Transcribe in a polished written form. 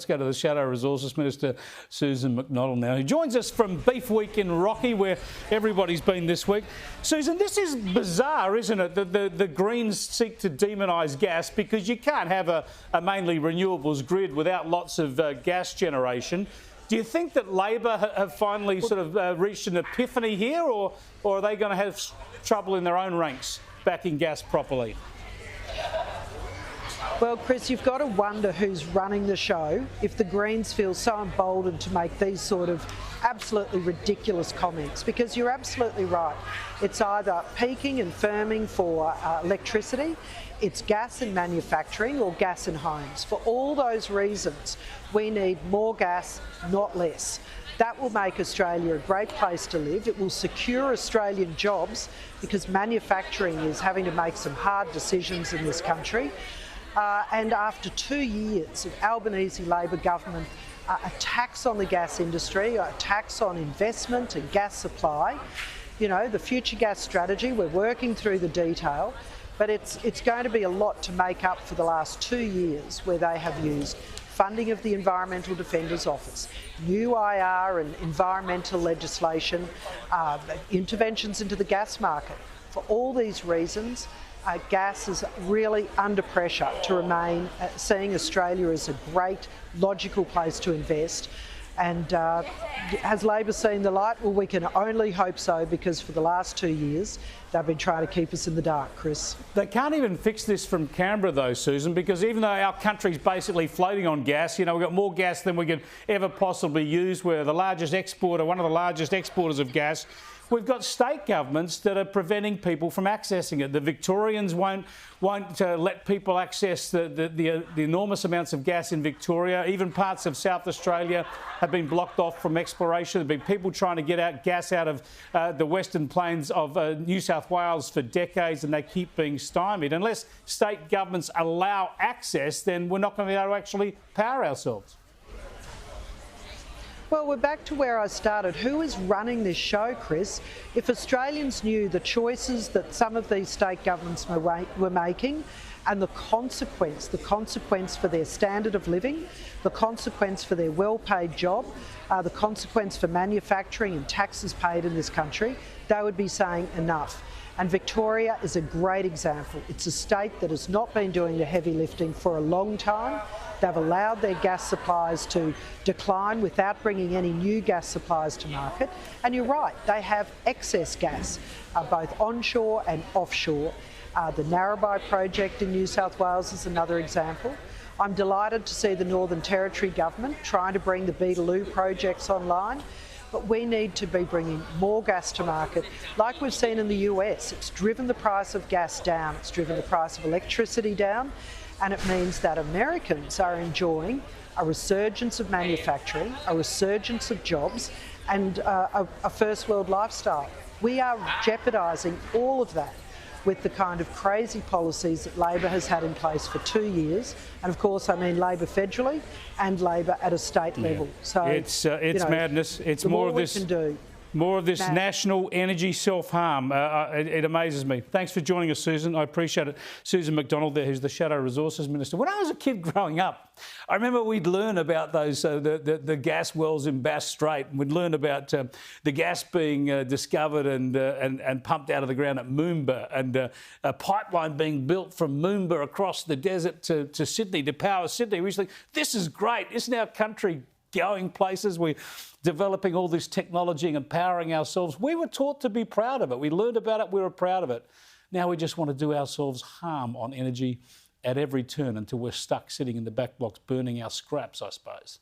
Let's go to the Shadow Resources Minister Susan McDonald now, who joins us from Beef Week in Rocky, where everybody's been this week. Susan, this is bizarre, isn't it, that the Greens seek to demonise gas, because you can't have a mainly renewables grid without lots of gas generation. Do you think that Labor have finally sort of reached an epiphany here, or are they going to have trouble in their own ranks backing gas properly? Well, Chris, you've got to wonder who's running the show if the Greens feel so emboldened to make these sort of absolutely ridiculous comments, because you're absolutely right. It's either peaking and firming for electricity, it's gas in manufacturing, or gas in homes. For all those reasons, we need more gas, not less. That will make Australia a great place to live. It will secure Australian jobs, because manufacturing is having to make some hard decisions in this country. And after 2 years of Albanese Labor government, a tax on the gas industry, a tax on investment and gas supply, you know, the future gas strategy, we're working through the detail, but it's going to be a lot to make up for the last 2 years where they have used funding of the Environmental Defenders Office, new IR and environmental legislation, interventions into the gas market. For all these reasons, gas is really under pressure to remain, seeing Australia as a great, logical place to invest. And has Labor seen the light? Well, we can only hope so, because for the last 2 years, they've been trying to keep us in the dark, Chris. They can't even fix this from Canberra, though, Susan, because even though our country's basically floating on gas, you know, we've got more gas than we could ever possibly use. We're the largest exporter, one of the largest exporters of gas. We've got state governments that are preventing people from accessing it. The Victorians won't let people access the enormous amounts of gas in Victoria. Even parts of South Australia have been blocked off from exploration. There have been people trying to get gas out of the Western Plains of New South Wales for decades, and they keep being stymied. Unless state governments allow access, then we're not going to be able to actually power ourselves. Well, we're back to where I started. Who is running this show, Chris? If Australians knew the choices that some of these state governments were making, and the consequence for their standard of living, the consequence for their well-paid job, the consequence for manufacturing and taxes paid in this country, they would be saying enough. And Victoria is a great example. It's a state that has not been doing the heavy lifting for a long time. They've allowed their gas supplies to decline without bringing any new gas supplies to market. And you're right, they have excess gas, both onshore and offshore. The Narrabri project in New South Wales is another example. I'm delighted to see the Northern Territory government trying to bring the Beetaloo projects online. But we need to be bringing more gas to market. Like we've seen in the US, it's driven the price of gas down, it's driven the price of electricity down, and it means that Americans are enjoying a resurgence of manufacturing, a resurgence of jobs, and a first world lifestyle. We are jeopardising all of that with the kind of crazy policies that Labor has had in place for 2 years. And of course, I mean Labor federally and Labor at a state level. So it's madness. It's more of this. More of this national energy self-harm. It amazes me. Thanks for joining us, Susan. I appreciate it. Susan McDonald there, who's the Shadow Resources Minister. When I was a kid growing up, I remember we'd learn about those the gas wells in Bass Strait. We'd learn about the gas being discovered and pumped out of the ground at Moomba, and a pipeline being built from Moomba across the desert to Sydney, to power Sydney. We used to think, this is great. Isn't our country going places? We're developing all this technology and empowering ourselves. We were taught to be proud of it. We learned about it. We were proud of it. Now we just want to do ourselves harm on energy at every turn until we're stuck sitting in the back blocks burning our scraps, I suppose.